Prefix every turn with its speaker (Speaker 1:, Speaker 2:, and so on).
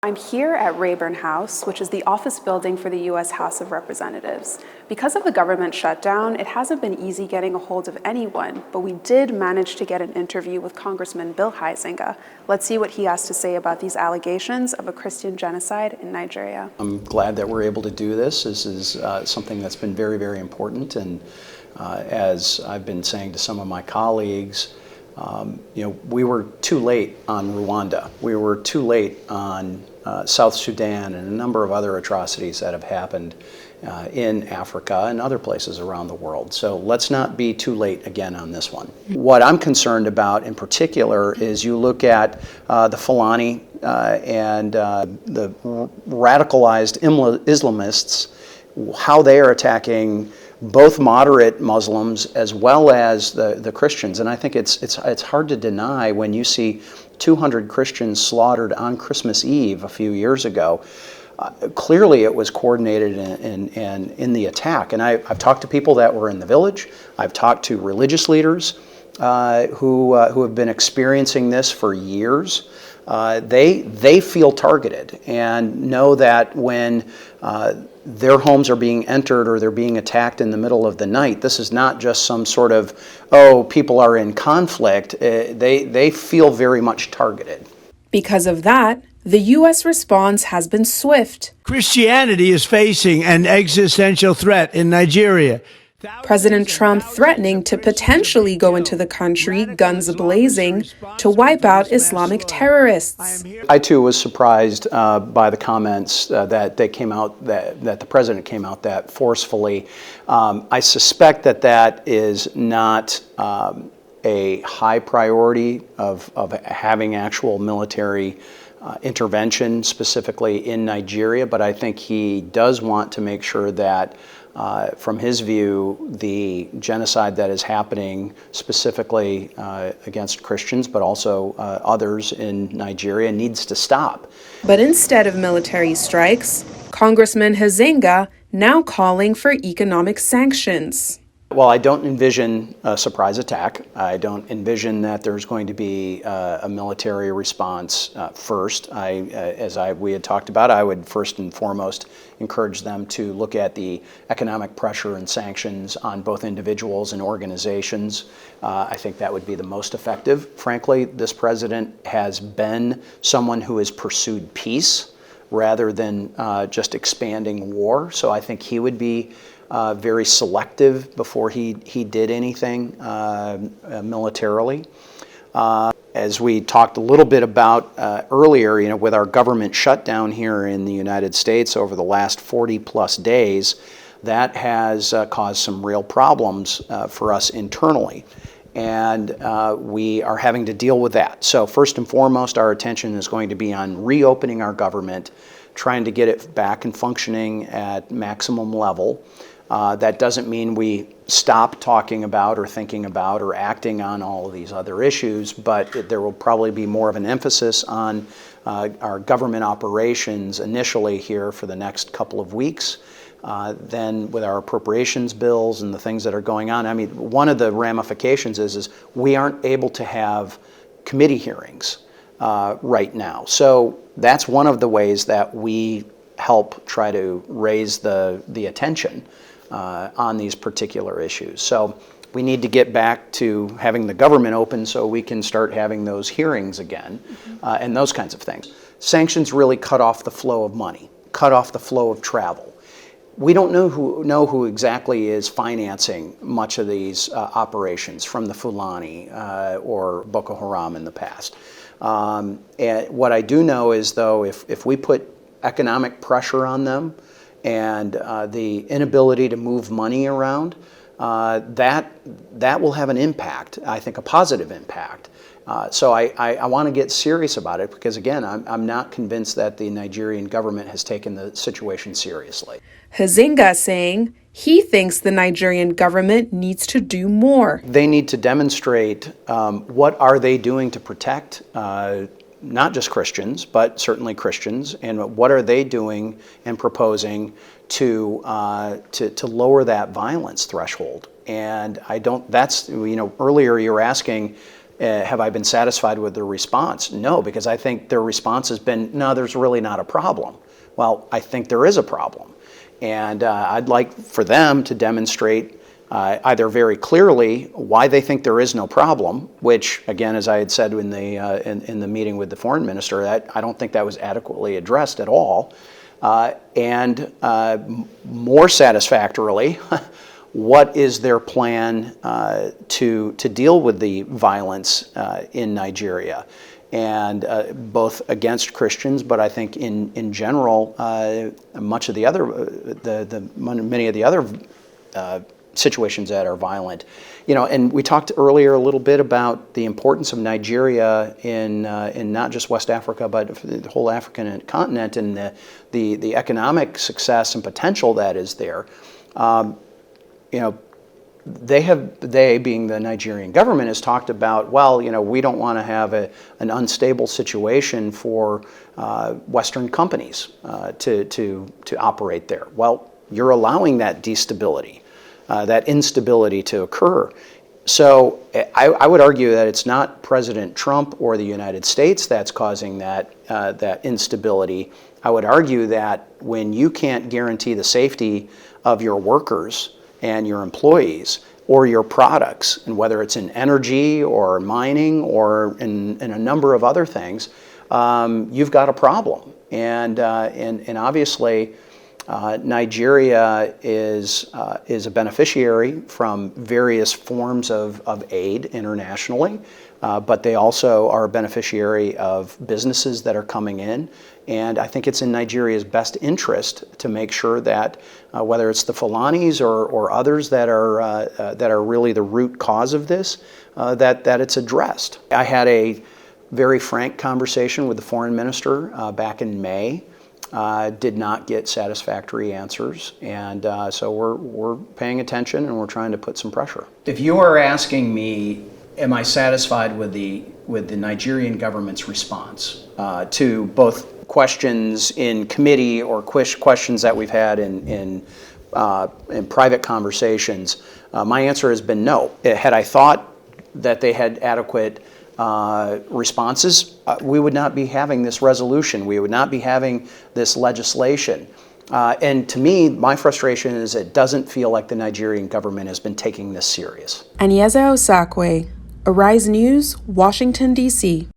Speaker 1: I'm here at Rayburn House, which is the office building for the U.S. House of Representatives. Because of the government shutdown, it hasn't been easy getting a hold of anyone, but we did manage to get an interview with Congressman Bill Huizenga. Let's see what he has to say about these allegations of a Christian genocide in Nigeria.
Speaker 2: I'm glad that we're able to do this. This is something that's been very, very important, and as I've been saying to some of my colleagues, we were too late on Rwanda. We were too late on South Sudan and a number of other atrocities that have happened in Africa and other places around the world. So let's not be too late again on this one. What I'm concerned about in particular is you look at the Fulani and the radicalized Islamists, how they are attacking both moderate Muslims as well as the Christians. And I think it's hard to deny when you see 200 Christians slaughtered on Christmas Eve a few years ago. Clearly it was coordinated in the attack. And I've talked to people that were in the village. I've talked to religious leaders who have been experiencing this for years. They feel targeted and know that when their homes are being entered or they're being attacked in the middle of the night, this is not just some sort of, people are in conflict. They feel very much targeted.
Speaker 1: Because of that, the U.S. response has been swift.
Speaker 3: Christianity is facing an existential threat in Nigeria.
Speaker 1: President Trump threatening to potentially go into the country, guns blazing, to wipe out Islamic terrorists.
Speaker 2: I too was surprised by the comments that they came out, that the president came out that forcefully. I suspect that is not a high priority of having actual military intervention specifically in Nigeria, but I think he does want to make sure that from his view, the genocide that is happening specifically against Christians, but also others in Nigeria, needs to stop.
Speaker 1: But instead of military strikes, Congressman Huizenga now calling for economic sanctions.
Speaker 2: Well, I don't envision a surprise attack. I don't envision that there's going to be a military response first. As we had talked about, I would first and foremost encourage them to look at the economic pressure and sanctions on both individuals and organizations. I think that would be the most effective. Frankly, this president has been someone who has pursued peace rather than just expanding war. So I think he would be very selective before he did anything militarily. As we talked a little bit about earlier, with our government shutdown here in the United States over the last 40 plus days, that has caused some real problems for us internally. And we are having to deal with that. So first and foremost, our attention is going to be on reopening our government, trying to get it back and functioning at maximum level. That doesn't mean we stop talking about or thinking about or acting on all of these other issues, but there will probably be more of an emphasis on our government operations initially here for the next couple of weeks. Then with our appropriations bills and the things that are going on, I mean, one of the ramifications is we aren't able to have committee hearings right now. So that's one of the ways that we help try to raise the attention on these particular issues. So we need to get back to having the government open so we can start having those hearings again, and those kinds of things. Sanctions really cut off the flow of money, cut off the flow of travel. We don't know who exactly is financing much of these operations from the Fulani or Boko Haram in the past. And what I do know is, though, if we put economic pressure on them and the inability to move money around, that will have an impact, I think a positive impact. So I want to get serious about it because, again, I'm not convinced that the Nigerian government has taken the situation seriously.
Speaker 1: Huizenga saying he thinks the Nigerian government needs to do more.
Speaker 2: They need to demonstrate what are they doing to protect not just Christians, but certainly Christians, and what are they doing and proposing to lower that violence threshold. And earlier you were asking, Have I been satisfied with their response? No, because I think their response has been, no, there's really not a problem. Well, I think there is a problem. And I'd like for them to demonstrate either very clearly why they think there is no problem, which, again, as I had said in the meeting with the foreign minister, that I don't think that was adequately addressed at all, and more satisfactorily, what is their plan to deal with the violence in Nigeria, and both against Christians, but I think in general, much of the other, many of the other situations that are violent. And we talked earlier a little bit about the importance of Nigeria in not just West Africa, but the whole African continent, and the economic success and potential that is there. They being the Nigerian government has talked about, well, we don't want to have an unstable situation for Western companies to operate there. Well, you're allowing that destability, that instability to occur. So I would argue that it's not President Trump or the United States that's causing that instability. I would argue that when you can't guarantee the safety of your workers and your employees or your products, and whether it's in energy or mining or in a number of other things, you've got a problem. And obviously, Nigeria is a beneficiary from various forms of aid internationally, but they also are a beneficiary of businesses that are coming in. And I think it's in Nigeria's best interest to make sure that whether it's the Fulanis or others that are really the root cause of this, that it's addressed. I had a very frank conversation with the foreign minister back in May. Did not get satisfactory answers, and so we're paying attention and we're trying to put some pressure. If you are asking me, am I satisfied with the Nigerian government's response to both questions in committee or questions that we've had in private conversations, my answer has been no. Had I thought that they had adequate responses, we would not be having this resolution. We would not be having this legislation. And to me, my frustration is it doesn't feel like the Nigerian government has been taking this serious.
Speaker 1: Anieze Osakwe, Arise News, Washington, D.C.